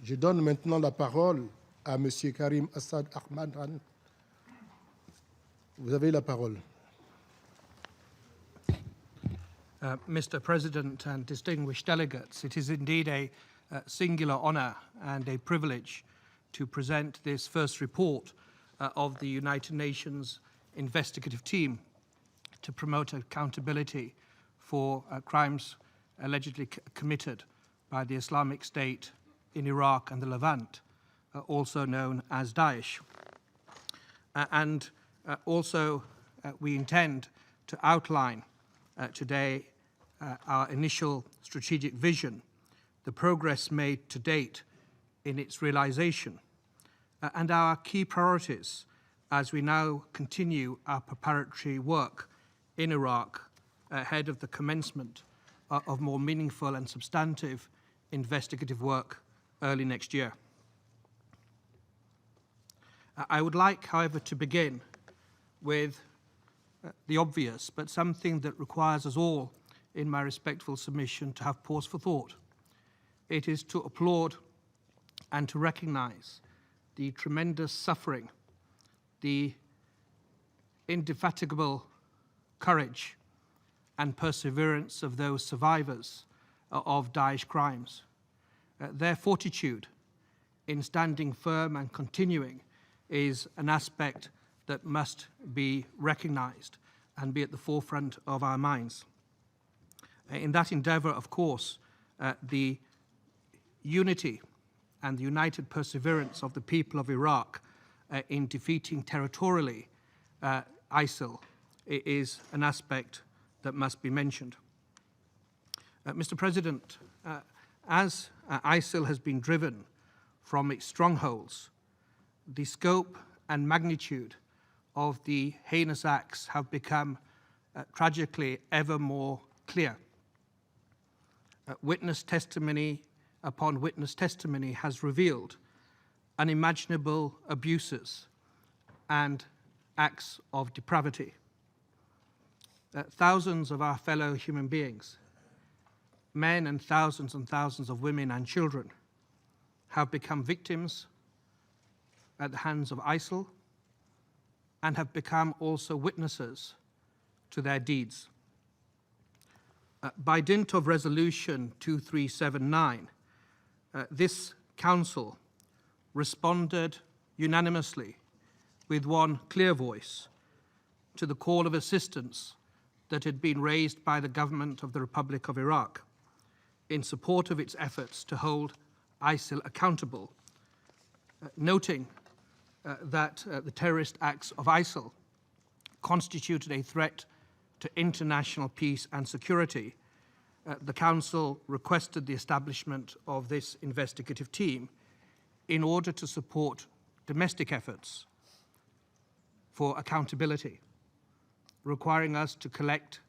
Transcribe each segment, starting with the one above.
Je donne maintenant la parole à M. Karim Assad Ahmad. Vous avez la parole. Mr. President and distinguished delegates, it is indeed a singular honour and a privilege to present this first report of the United Nations investigative team to promote accountability for crimes allegedly committed by the Islamic State in Iraq and the Levant, also known as Daesh. We intend to outline today our initial strategic vision, the progress made to date in its realization, and our key priorities as we now continue our preparatory work in Iraq ahead of the commencement of more meaningful and substantive investigative work early next year. I would like, however, to begin with the obvious, but something that requires us all, in my respectful submission, to have pause for thought. It is to applaud and to recognize the tremendous suffering, the indefatigable courage and perseverance of those survivors of Daesh crimes. Their fortitude in standing firm and continuing is an aspect that must be recognized and be at the forefront of our minds. In that endeavor, of course, the unity and the united perseverance of the people of Iraq in defeating territorially ISIL is an aspect that must be mentioned. Mr. President, as ISIL has been driven from its strongholds, the scope and magnitude of the heinous acts have become tragically ever more clear. Witness testimony upon witness testimony has revealed unimaginable abuses and acts of depravity. Thousands of our fellow human beings, men and thousands of women and children, have become victims at the hands of ISIL and have become also witnesses to their deeds. By dint of Resolution 2379, this Council responded unanimously with one clear voice to the call of assistance that had been raised by the government of the Republic of Iraq in support of its efforts to hold ISIL accountable, noting that the terrorist acts of ISIL constituted a threat to international peace and security. The Council requested the establishment of this investigative team in order to support domestic efforts for accountability, requiring us to collect,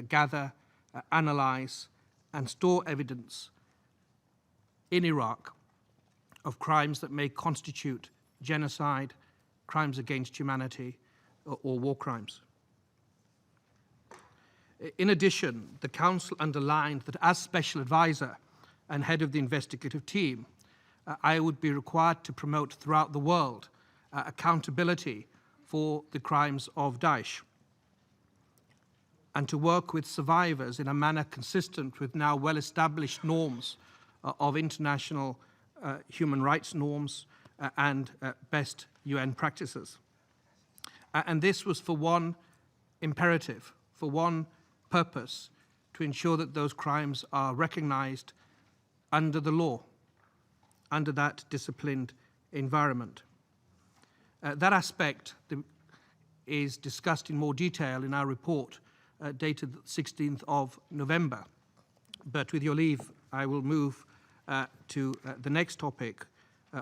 gather, analyze, and store evidence in Iraq of crimes that may constitute genocide, crimes against humanity, or war crimes. In addition, the Council underlined that as Special Advisor and head of the investigative team, I would be required to promote throughout the world accountability for the crimes of Daesh and to work with survivors in a manner consistent with now well-established norms of international human rights norms and best UN practices. And this was for one imperative, for one purpose, to ensure that those crimes are recognized under the law, under that disciplined environment. That aspect is discussed in more detail in our report dated 16th of November. But with your leave, I will move to the next topic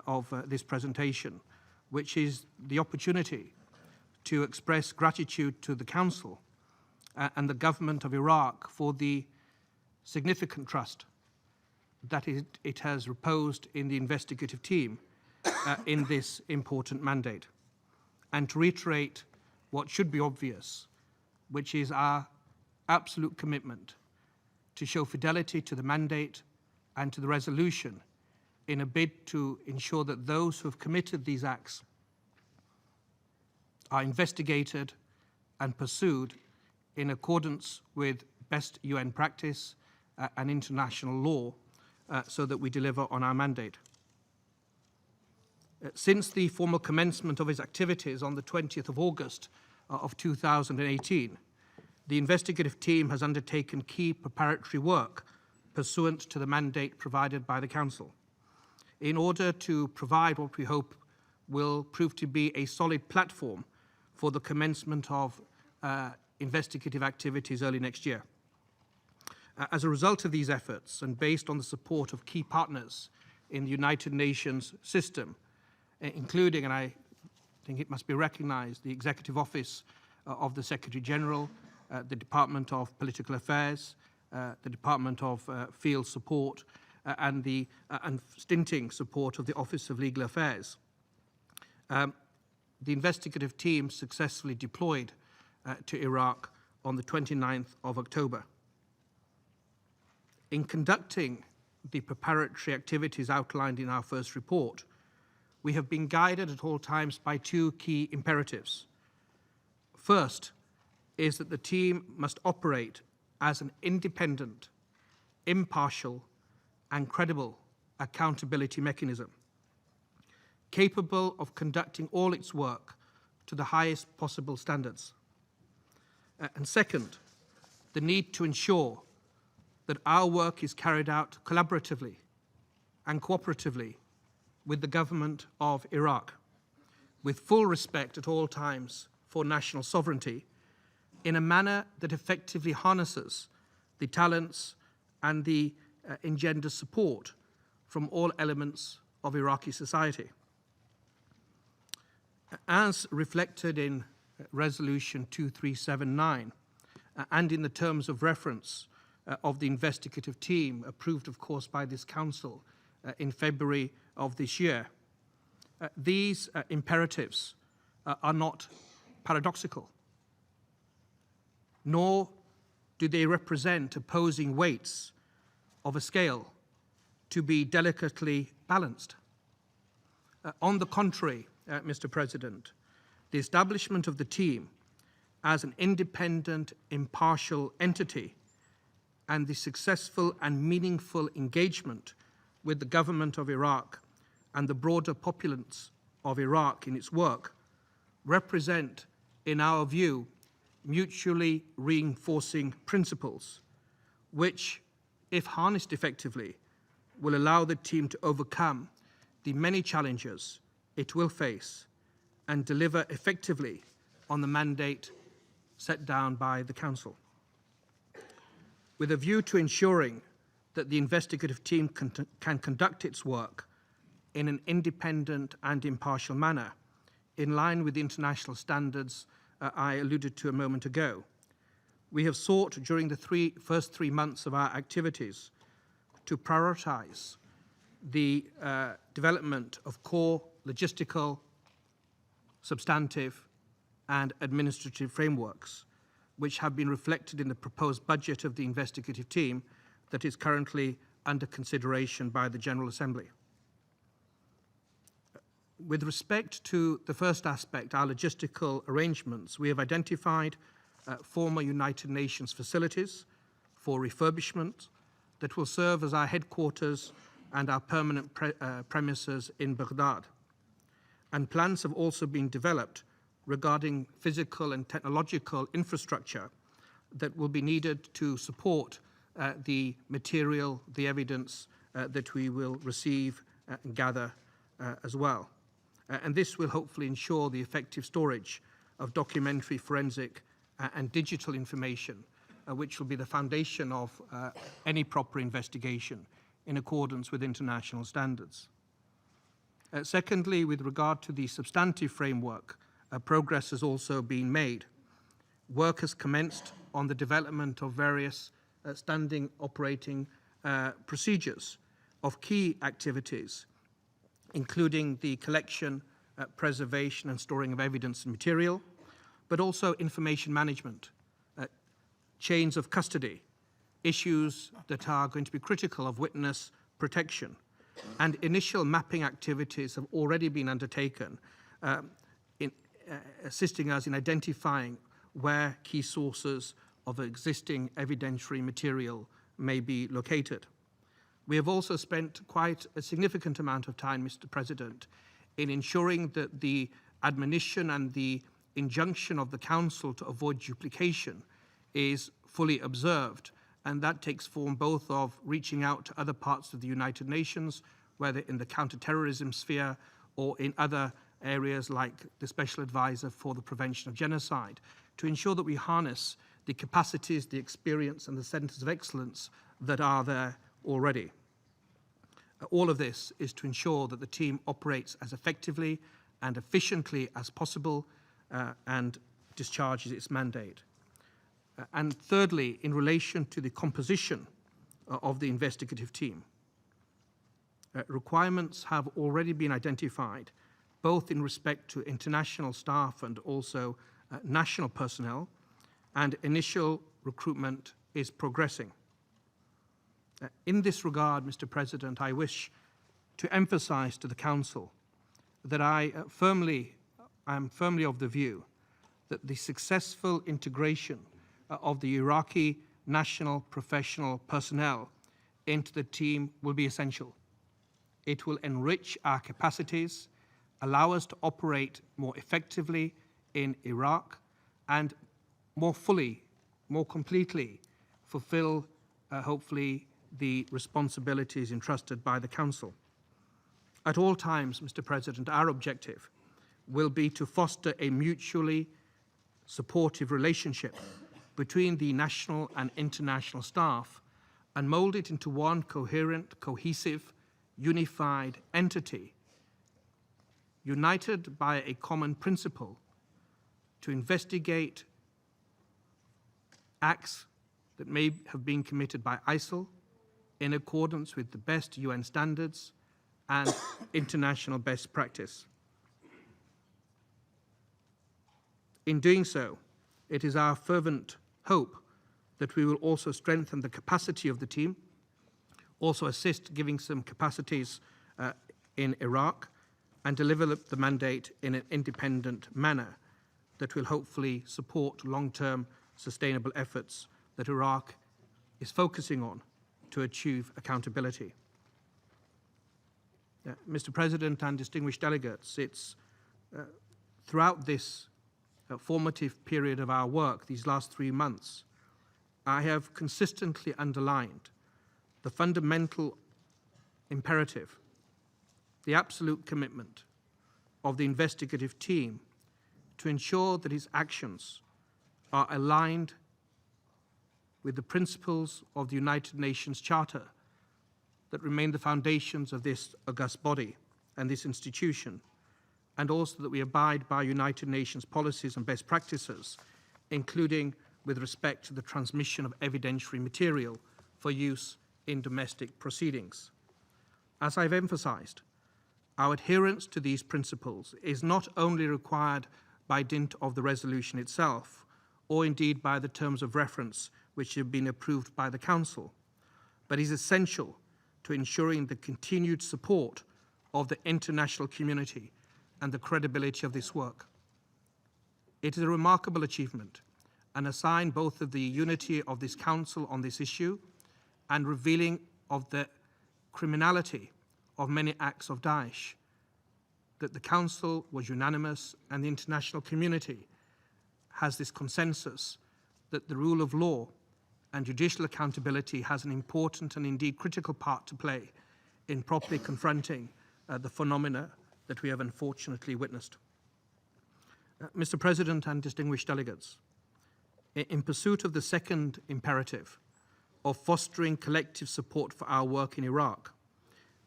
of this presentation, which is the opportunity to express gratitude to the Council and the government of Iraq for the significant trust that it has reposed in the investigative team in this important mandate, and to reiterate what should be obvious, which is our absolute commitment to show fidelity to the mandate and to the resolution in a bid to ensure that those who have committed these acts are investigated and pursued in accordance with best UN practice and international law so that we deliver on our mandate. Since the formal commencement of his activities on the 20th of August of 2018, the investigative team has undertaken key preparatory work pursuant to the mandate provided by the Council, in order to provide what we hope will prove to be a solid platform for the commencement of investigative activities early next year. As a result of these efforts, and based on the support of key partners in the United Nations system, including, and I think it must be recognized, the Executive Office of the Secretary General, the Department of Political Affairs, the Department of Field Support, and the unstinting support of the Office of Legal Affairs, the investigative team successfully deployed to Iraq on the 29th of October. In conducting the preparatory activities outlined in our first report, we have been guided at all times by two key imperatives. First is that the team must operate as an independent, impartial, and credible accountability mechanism, capable of conducting all its work to the highest possible standards. And second, the need to ensure that our work is carried out collaboratively and cooperatively with the government of Iraq, with full respect at all times for national sovereignty, in a manner that effectively harnesses the talents and the engenders support from all elements of Iraqi society. As reflected in Resolution 2379 and in the terms of reference of the investigative team, approved, of course, by this Council in February of this year, these imperatives are not paradoxical, nor do they represent opposing weights of a scale to be delicately balanced. On the contrary, Mr. President, the establishment of the team as an independent, impartial entity and the successful and meaningful engagement with the government of Iraq and the broader populace of Iraq in its work represent, in our view, mutually reinforcing principles, which, if harnessed effectively, will allow the team to overcome the many challenges it will face and deliver effectively on the mandate set down by the Council. With a view to ensuring that the investigative team can conduct its work in an independent and impartial manner, in line with the international standards I alluded to a moment ago, we have sought during the first 3 months of our activities to prioritize the development of core logistical, substantive, and administrative frameworks, which have been reflected in the proposed budget of the investigative team that is currently under consideration by the General Assembly. With respect to the first aspect, our logistical arrangements, we have identified former United Nations facilities for refurbishment that will serve as our headquarters and our permanent premises in Baghdad. And plans have also been developed regarding physical and technological infrastructure that will be needed to support the material, the evidence that we will receive and gather as well. And this will hopefully ensure the effective storage of documentary, forensic, and digital information, which will be the foundation of any proper investigation in accordance with international standards. Secondly, with regard to the substantive framework, progress has also been made. Work has commenced on the development of various standing operating procedures of key activities, including the collection, preservation, and storing of evidence and material, but also information management, chains of custody, issues that are going to be critical of witness protection, and initial mapping activities have already been undertaken in assisting us in identifying where key sources of existing evidentiary material may be located. We have also spent quite a significant amount of time, Mr. President, in ensuring that the admonition and the injunction of the Council to avoid duplication is fully observed, and that takes form both of reaching out to other parts of the United Nations, whether in the counterterrorism sphere or in other areas like the Special Advisor for the Prevention of Genocide, to ensure that we harness the capacities, the experience, and the centres of excellence that are there already. All of this is to ensure that the team operates as effectively and efficiently as possible and discharges its mandate. And thirdly, in relation to the composition of the investigative team, requirements have already been identified, both in respect to international staff and also national personnel, and initial recruitment is progressing. In this regard, Mr. President, I wish to emphasize to the Council that I am firmly of the view that the successful integration of the Iraqi national professional personnel into the team will be essential. It will enrich our capacities, allow us to operate more effectively in Iraq, and more fully, more completely fulfill, hopefully, the responsibilities entrusted by the Council. At all times, Mr. President, our objective will be to foster a mutually supportive relationship between the national and international staff and mold it into one coherent, cohesive, unified entity, united by a common principle to investigate acts that may have been committed by ISIL in accordance with the best UN standards and international best practice. In doing so, it is our fervent hope that we will also strengthen the capacity of the team, also assist giving some capacities in Iraq, and deliver the mandate in an independent manner that will hopefully support long-term sustainable efforts that Iraq is focusing on to achieve accountability. Mr. President and distinguished delegates, it's throughout this formative period of our work, these last 3 months, I have consistently underlined the fundamental imperative, the absolute commitment of the investigative team to ensure that its actions are aligned with the principles of the United Nations Charter that remain the foundations of this august body and this institution, and also that we abide by United Nations policies and best practices, including with respect to the transmission of evidentiary material for use in domestic proceedings. As I've emphasized, our adherence to these principles is not only required by dint of the resolution itself, or indeed by the terms of reference which have been approved by the Council, but is essential to ensuring the continued support of the international community and the credibility of this work. It is a remarkable achievement and a sign both of the unity of this Council on this issue and revealing of the criminality of many acts of Daesh, that the Council was unanimous and the international community has this consensus that the rule of law and judicial accountability has an important and indeed critical part to play in properly confronting the phenomena that we have unfortunately witnessed. Mr. President and distinguished delegates, in pursuit of the second imperative of fostering collective support for our work in Iraq,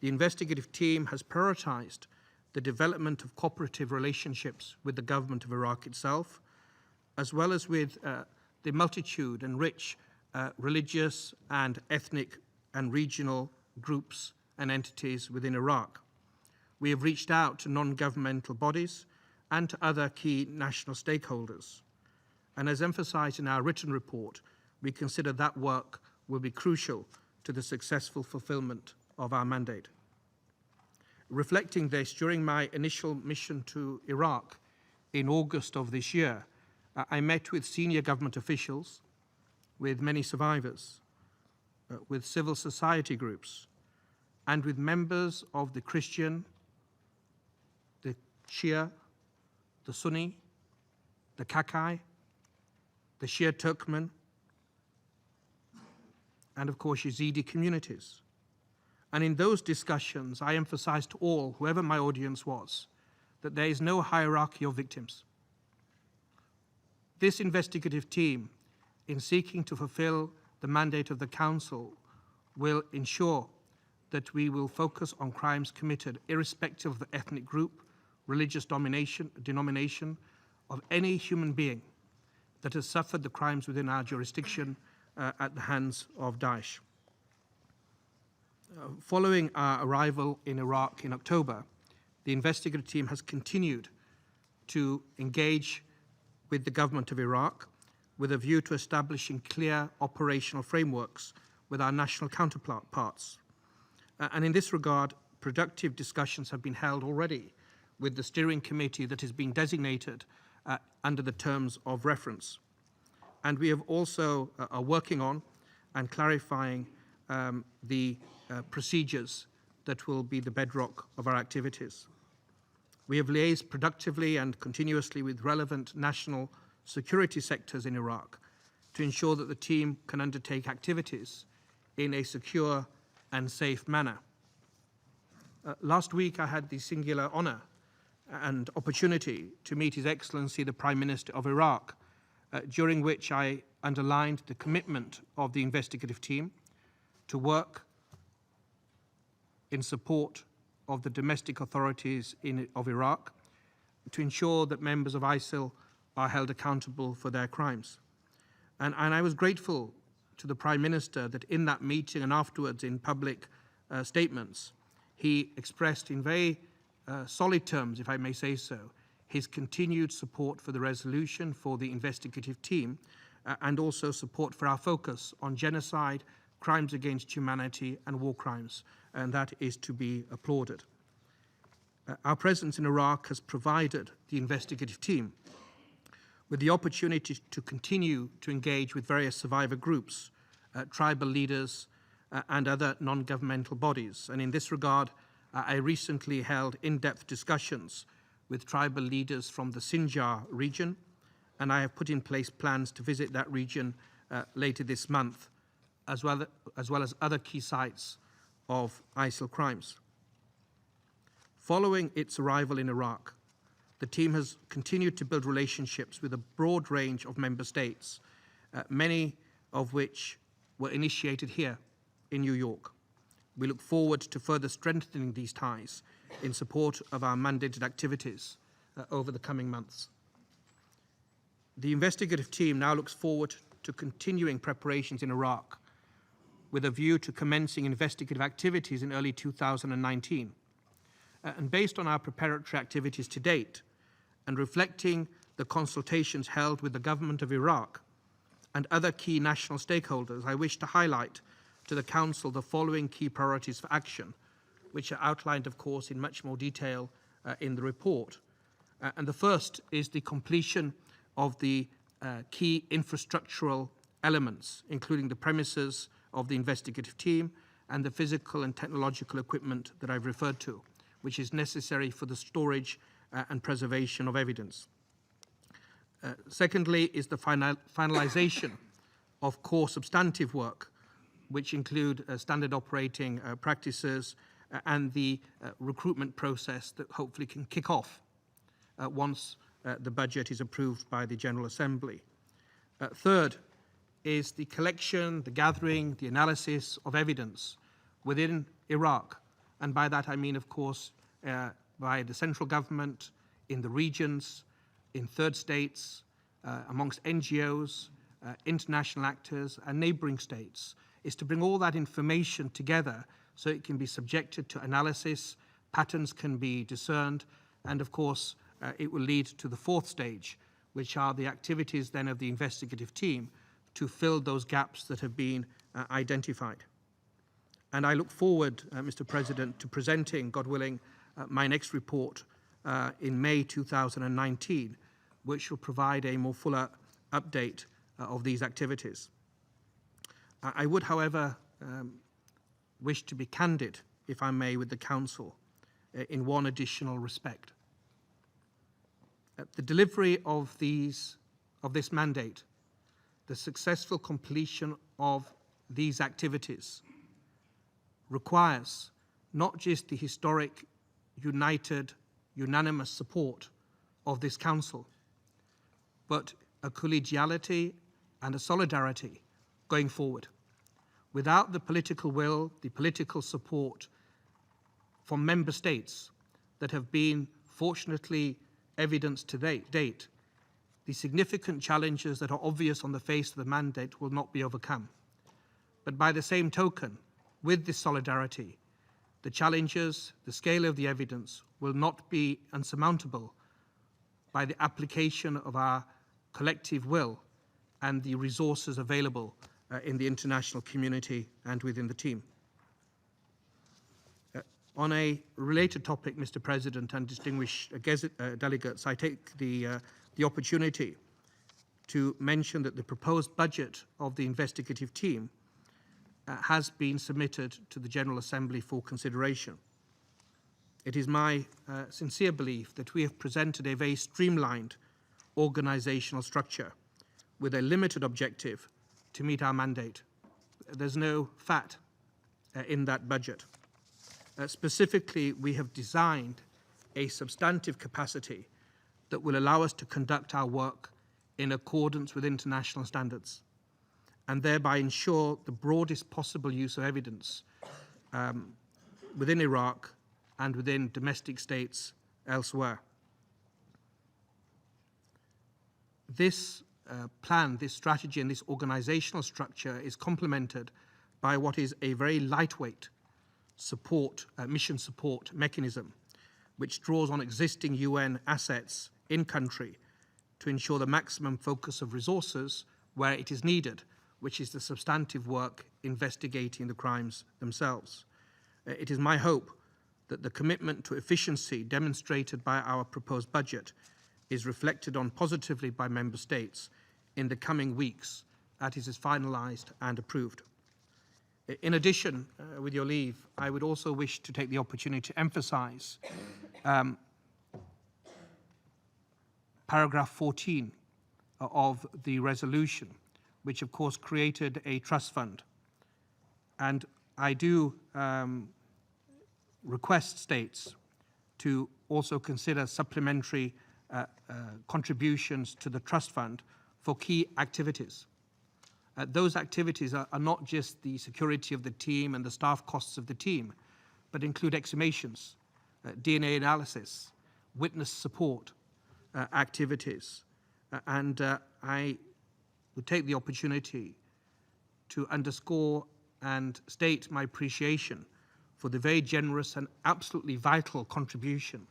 the investigative team has prioritized the development of cooperative relationships with the government of Iraq itself, as well as with the multitude and rich religious and ethnic and regional groups and entities within Iraq. We have reached out to non-governmental bodies and to other key national stakeholders. And as emphasized in our written report, we consider that work will be crucial to the successful fulfillment of our mandate. Reflecting this, during my initial mission to Iraq in August of this year, I met with senior government officials, with many survivors, with civil society groups, and with members of the Christian, the Shia, the Sunni, the Kakai, the Shia Turkmen, and of course Yazidi communities. And in those discussions, I emphasized to all, whoever my audience was, that there is no hierarchy of victims. This investigative team, in seeking to fulfill the mandate of the Council, will ensure that we will focus on crimes committed irrespective of the ethnic group, religious denomination of any human being that has suffered the crimes within our jurisdiction at the hands of Daesh. Following our arrival in Iraq in October, the investigative team has continued to engage with the government of Iraq with a view to establishing clear operational frameworks with our national counterparts. And in this regard, productive discussions have been held already with the steering committee that has been designated under the terms of reference. And we have also are working on and clarifying the procedures that will be the bedrock of our activities. We have liaised productively and continuously with relevant national security sectors in Iraq to ensure that the team can undertake activities in a secure and safe manner. Last week, I had the singular honor and opportunity to meet His Excellency the Prime Minister of Iraq, during which I underlined the commitment of the investigative team to work in support of the domestic authorities of Iraq to ensure that members of ISIL are held accountable for their crimes. And I was grateful to the Prime Minister that in that meeting and afterwards in public statements, he expressed in very solid terms, if I may say so, his continued support for the resolution for the investigative team and also support for our focus on genocide, crimes against humanity and war crimes, and that is to be applauded. Our presence in Iraq has provided the investigative team with the opportunity to continue to engage with various survivor groups, tribal leaders, and other non-governmental bodies. And in this regard, I recently held in-depth discussions with tribal leaders from the Sinjar region, and I have put in place plans to visit that region later this month, as well as other key sites of ISIL crimes. Following its arrival in Iraq, the team has continued to build relationships with a broad range of member states, many of which were initiated here in New York. We look forward to further strengthening these ties in support of our mandated activities over the coming months. The investigative team now looks forward to continuing preparations in Iraq with a view to commencing investigative activities in early 2019. And based on our preparatory activities to date, and reflecting the consultations held with the government of Iraq and other key national stakeholders, I wish to highlight to the Council the following key priorities for action, which are outlined, of course, in much more detail in the report. And the first is the completion of the key infrastructural elements, including the premises of the investigative team and the physical and technological equipment that I've referred to, which is necessary for the storage and preservation of evidence. Secondly is the finalization of core substantive work, which include standard operating practices and the recruitment process that hopefully can kick off once the budget is approved by the General Assembly. Third is the collection, the gathering, the analysis of evidence within Iraq. And by that I mean, of course, by the central government, in the regions, in third states, amongst NGOs, international actors, and neighboring states, is to bring all that information together so it can be subjected to analysis, patterns can be discerned, and of course, it will lead to the fourth stage, which are the activities then of the investigative team to fill those gaps that have been identified. And I look forward, Mr. President, to presenting, God willing, my next report in May 2019, which will provide a more fuller update of these activities. I would, however, wish to be candid, if I may, with the Council in one additional respect. The delivery of this mandate, the successful completion of these activities, requires not just the historic, united, unanimous support of this Council, but a collegiality and a solidarity going forward. Without the political will, the political support from member states that have been fortunately evidenced to date, the significant challenges that are obvious on the face of the mandate will not be overcome. But by the same token, with this solidarity, the challenges, the scale of the evidence will not be unsurmountable by the application of our collective will and the resources available in the international community and within the team. On a related topic, Mr. President and distinguished delegates, I take the opportunity to mention that the proposed budget of the investigative team has been submitted to the General Assembly for consideration. It is my sincere belief that we have presented a very streamlined organizational structure with a limited objective to meet our mandate. There's no fat in that budget. Specifically, we have designed a substantive capacity that will allow us to conduct our work in accordance with international standards and thereby ensure the broadest possible use of evidence within Iraq and within domestic states elsewhere. This plan, this strategy, and this organizational structure is complemented by what is a very lightweight support, mission support mechanism, which draws on existing UN assets in country to ensure the maximum focus of resources where it is needed, which is the substantive work investigating the crimes themselves. It is my hope that the commitment to efficiency demonstrated by our proposed budget is reflected on positively by member states in the coming weeks as it is finalized and approved. In addition, with your leave, I would also wish to take the opportunity to emphasize paragraph 14 of the resolution, which of course created a trust fund. And I do request states to also consider supplementary contributions to the trust fund for key activities. Those activities are not just the security of the team and the staff costs of the team, but include exhumations, DNA analysis, witness support activities. And I would take the opportunity to underscore and state my appreciation for the very generous and absolutely vital contribution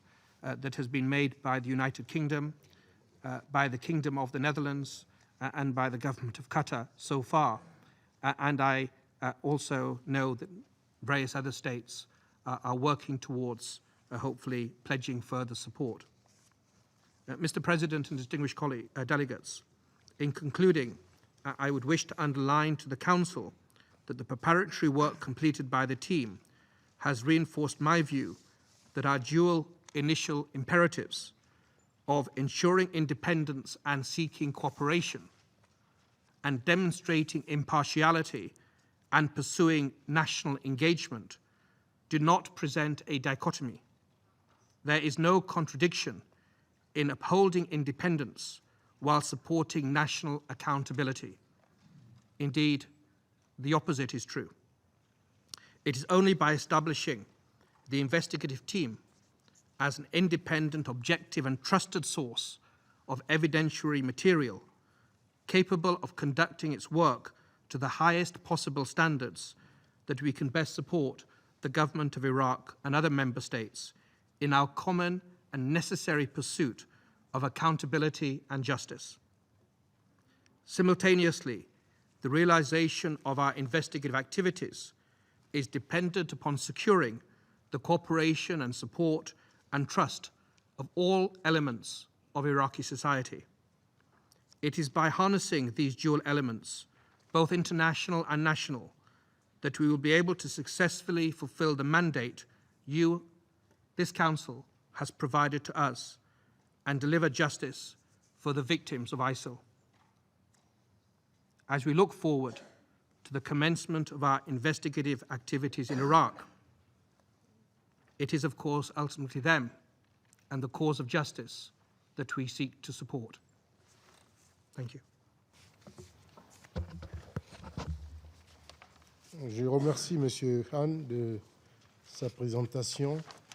that has been made by the United Kingdom, by the Kingdom of the Netherlands, and by the government of Qatar so far. And I also know that various other states are working towards hopefully pledging further support. Mr. President and distinguished delegates, in concluding, I would wish to underline to the Council that the preparatory work completed by the team has reinforced my view that our dual initial imperatives of ensuring independence and seeking cooperation, and demonstrating impartiality and pursuing national engagement do not present a dichotomy. There is no contradiction in upholding independence while supporting national accountability. Indeed, the opposite is true. It is only by establishing the investigative team as an independent, objective, and trusted source of evidentiary material capable of conducting its work to the highest possible standards that we can best support the government of Iraq and other member states in our common and necessary pursuit of accountability and justice. Simultaneously, the realization of our investigative activities is dependent upon securing the cooperation and support and trust of all elements of Iraqi society. It is by harnessing these dual elements, both international and national, that we will be able to successfully fulfill the mandate you, this Council, has provided to us and deliver justice for the victims of ISIL. As we look forward to the commencement of our investigative activities in Iraq, it is, of course, ultimately them and the cause of justice that we seek to support. Thank you. Je remercie M. Khan de sa présentation.